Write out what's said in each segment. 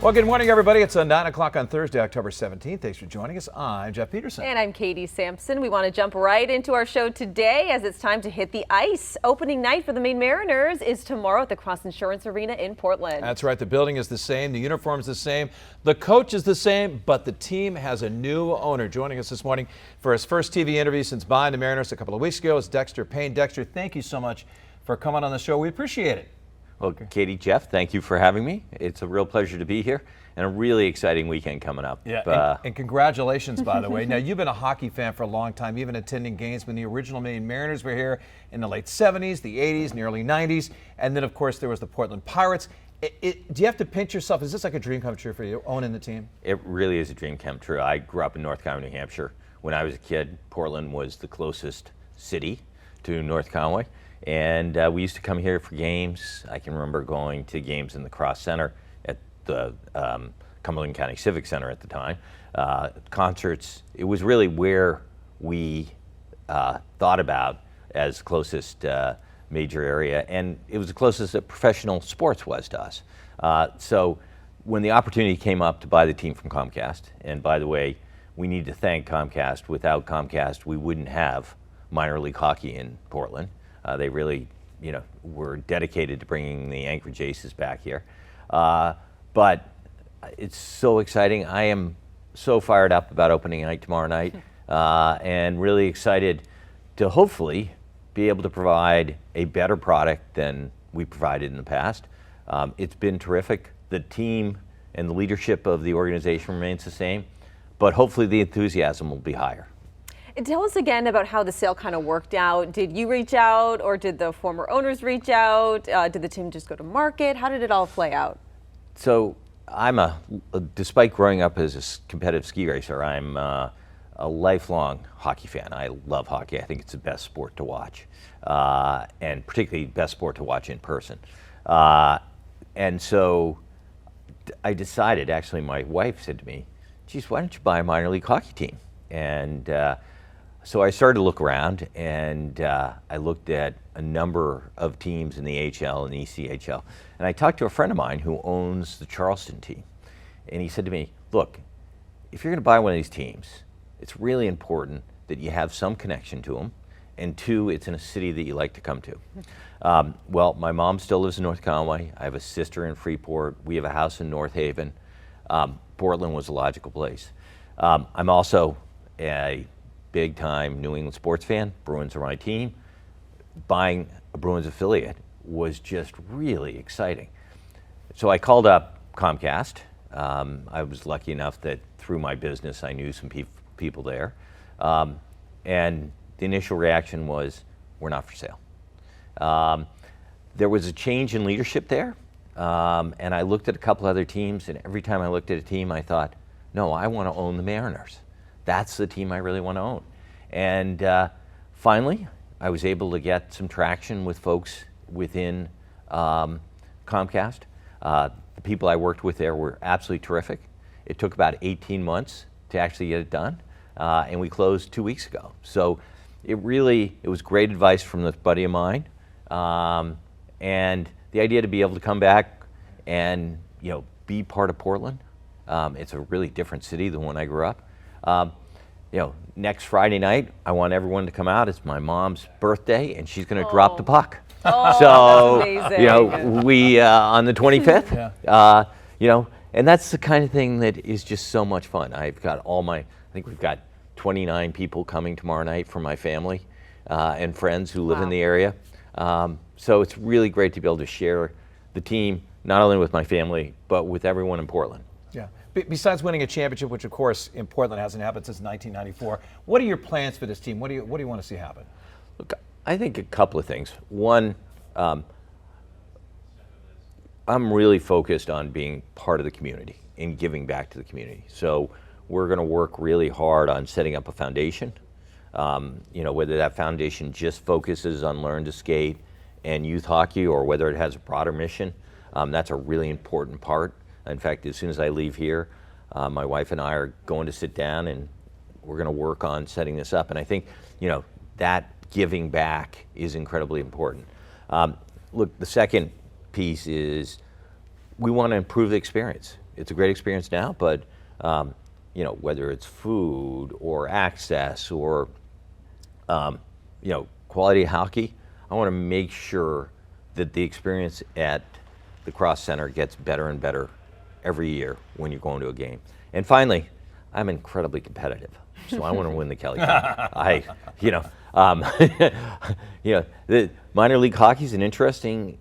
Well, good morning, everybody. It's 9 o'clock on Thursday, October 17th. Thanks for joining us. I'm Jeff Peterson. And I'm Katie Sampson. We want to jump right into our show today as it's time to hit the ice. Opening night for the Maine Mariners is tomorrow at the Cross Insurance Arena in Portland. That's right. The building is the same. The uniform is the same. The coach is the same, but the team has a new owner. Joining us this morning for his first TV interview since buying the Mariners a couple of weeks ago is Dexter Paine. Dexter, thank you so much for coming on the show. We appreciate it. Well, Katie, Jeff, thank you for having me. It's a real pleasure to be here and a really exciting weekend coming up. Yeah, and congratulations, by the way. Now, you've been a hockey fan for a long time, even attending games when the original Maine Mariners were here in the late 70s, the 80s, and the early 90s. And then, of course, there was the Portland Pirates. Do you have to pinch yourself? Is this like a dream come true for you, owning the team? It really is a dream come true. I grew up in North Conway, New Hampshire. When I was a kid, Portland was the closest city to North Conway. And we used to come here for games. I can remember going to games in the Cross Center at the Cumberland County Civic Center at the time. Concerts, it was really where we thought about as closest major area, and it was the closest that professional sports was to us. So when the opportunity came up to buy the team from Comcast, and by the way, we need to thank Comcast. Without Comcast, we wouldn't have minor league hockey in Portland. They really, were dedicated to bringing the Anchorage Aces back here. But it's so exciting. I am so fired up about opening night tomorrow night and really excited to hopefully be able to provide a better product than we provided in the past. It's been terrific. The team and the leadership of the organization remains the same, but hopefully the enthusiasm will be higher. And tell us again about how the sale kind of worked out. Did you reach out, or did the former owners reach out? Did the team just go to market? How did it all play out? So I'm despite growing up as a competitive ski racer, I'm a lifelong hockey fan. I love hockey. I think it's the best sport to watch, and particularly best sport to watch in person. And so I decided, actually my wife said to me, geez, why don't you buy a minor league hockey team? And so I started to look around, and I looked at a number of teams in the AHL and ECHL. And I talked to a friend of mine who owns the Charleston team. And he said to me, look, if you're going to buy one of these teams, it's really important that you have some connection to them, and two, it's in a city that you like to come to. Well, my mom still lives in North Conway. I have a sister in Freeport. We have a house in North Haven. Portland was a logical place. I'm also a big-time New England sports fan. Bruins are my team. Buying a Bruins affiliate was just really exciting. So I called up Comcast. I was lucky enough that through my business I knew some people there. And the initial reaction was, we're not for sale. There was a change in leadership there. And I looked at a couple other teams, and every time I looked at a team I thought, no, I want to own the Mariners. That's the team I really want to own. And finally, I was able to get some traction with folks within Comcast. The people I worked with there were absolutely terrific. It took about 18 months to actually get it done, and we closed 2 weeks ago. So it was great advice from this buddy of mine, and the idea to be able to come back and be part of Portland. It's a really different city than when I grew up. Next Friday night, I want everyone to come out. It's my mom's birthday, and she's going to drop the puck. Oh, so, that's amazing. we on the 25th, and that's the kind of thing that is just so much fun. I've got I think we've got 29 people coming tomorrow night from my family and friends who live in the area. So it's really great to be able to share the team, not only with my family, but with everyone in Portland. Yeah. Besides winning a championship, which of course in Portland hasn't happened since 1994, what are your plans for this team? What do you want to see happen? Look, I think a couple of things. One, I'm really focused on being part of the community and giving back to the community. So we're going to work really hard on setting up a foundation. Whether that foundation just focuses on learn to skate and youth hockey, or whether it has a broader mission, that's a really important part. In fact, as soon as I leave here, my wife and I are going to sit down and we're going to work on setting this up. And I think, that giving back is incredibly important. Look, the second piece is we want to improve the experience. it's a great experience now, but you know, whether it's food or access or you know, quality hockey, I want to make sure that the experience at the Cross Center gets better and better every year when you're going to a game. And finally, I'm incredibly competitive, so I want to win the Kelly Cup. You know, you know, the minor league hockey is an interesting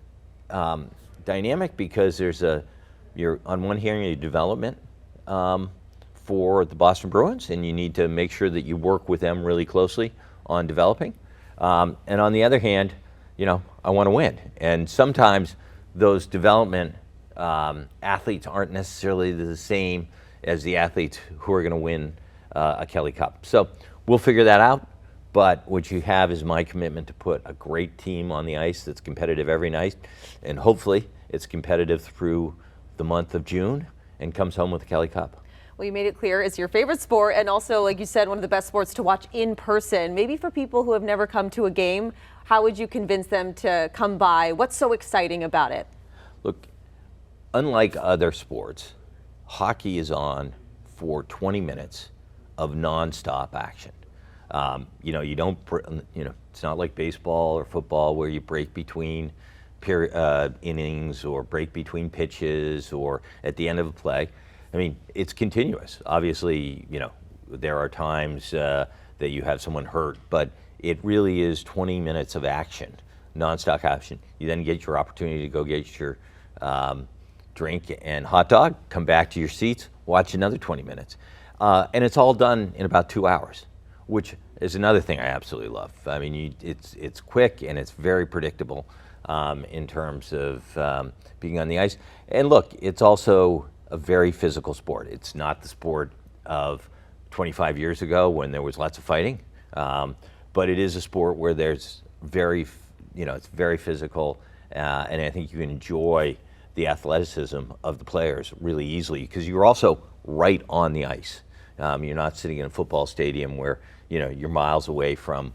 dynamic because you're on one hand your development for the Boston Bruins, and you need to make sure that you work with them really closely on developing. And on the other hand, you know, I want to win. And sometimes those development athletes aren't necessarily the same as the athletes who are going to win a Kelly Cup. So we'll figure that out. But what you have is my commitment to put a great team on the ice that's competitive every night. And hopefully it's competitive through the month of June and comes home with the Kelly Cup. Well, you made it clear it's your favorite sport and also, like you said, one of the best sports to watch in person. Maybe for people who have never come to a game, how would you convince them to come by? What's so exciting about it? Look, unlike other sports, hockey is on for 20 minutes of nonstop action. You know, it's not like baseball or football where you break between innings or break between pitches or at the end of a play. I mean, it's continuous. Obviously, you know, there are times that you have someone hurt, but it really is 20 minutes of action, nonstop action. You then get your opportunity to go get your drink and hot dog, come back to your seats, watch another 20 minutes. And it's all done in about 2 hours, which is another thing I absolutely love. I mean, it's quick and it's very predictable in terms of being on the ice. And look, it's also a very physical sport. It's not the sport of 25 years ago when there was lots of fighting, but it is a sport where there's it's very physical, and I think you can enjoy the athleticism of the players really easily because you're also right on the ice. You're not sitting in a football stadium where you're miles away from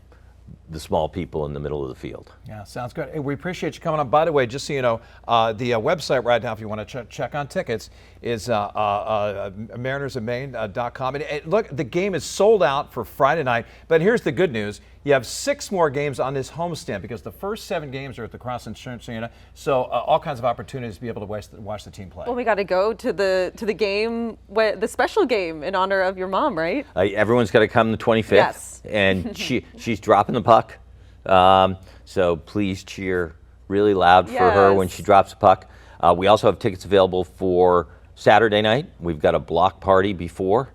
the small people in the middle of the field. Yeah, sounds good. Hey, we appreciate you coming on. By the way, just so you know, the website right now, if you want to check on tickets, is marinersofmaine.com. And look, the game is sold out for Friday night, but here's the good news. You have 6 more games on this homestand because the first 7 games are at the Cross Insurance Arena, so all kinds of opportunities to be able to watch the team play. Well, we got to go to the game, the special game in honor of your mom, right? Everyone's got to come the 25th. Yes. And she's dropping the puck. So please cheer really loud for her when she drops the puck. We also have tickets available for Saturday night. We've got a block party before,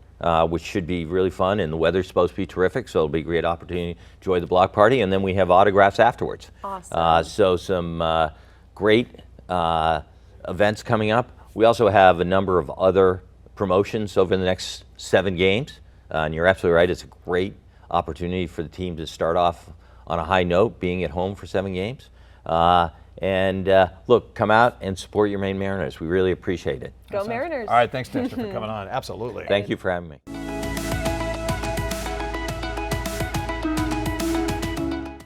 which should be really fun, and the weather's supposed to be terrific, so it'll be a great opportunity to enjoy the block party, and then we have autographs afterwards. Awesome. So some great events coming up. We also have a number of other promotions over the next 7 games, and you're absolutely right, it's a great opportunity for the team to start off on a high note, being at home for 7 games. Look, come out and support your Maine Mariners. We really appreciate it. Go Mariners. All right, thanks, Dexter, for coming on. Absolutely. Thank you for having me.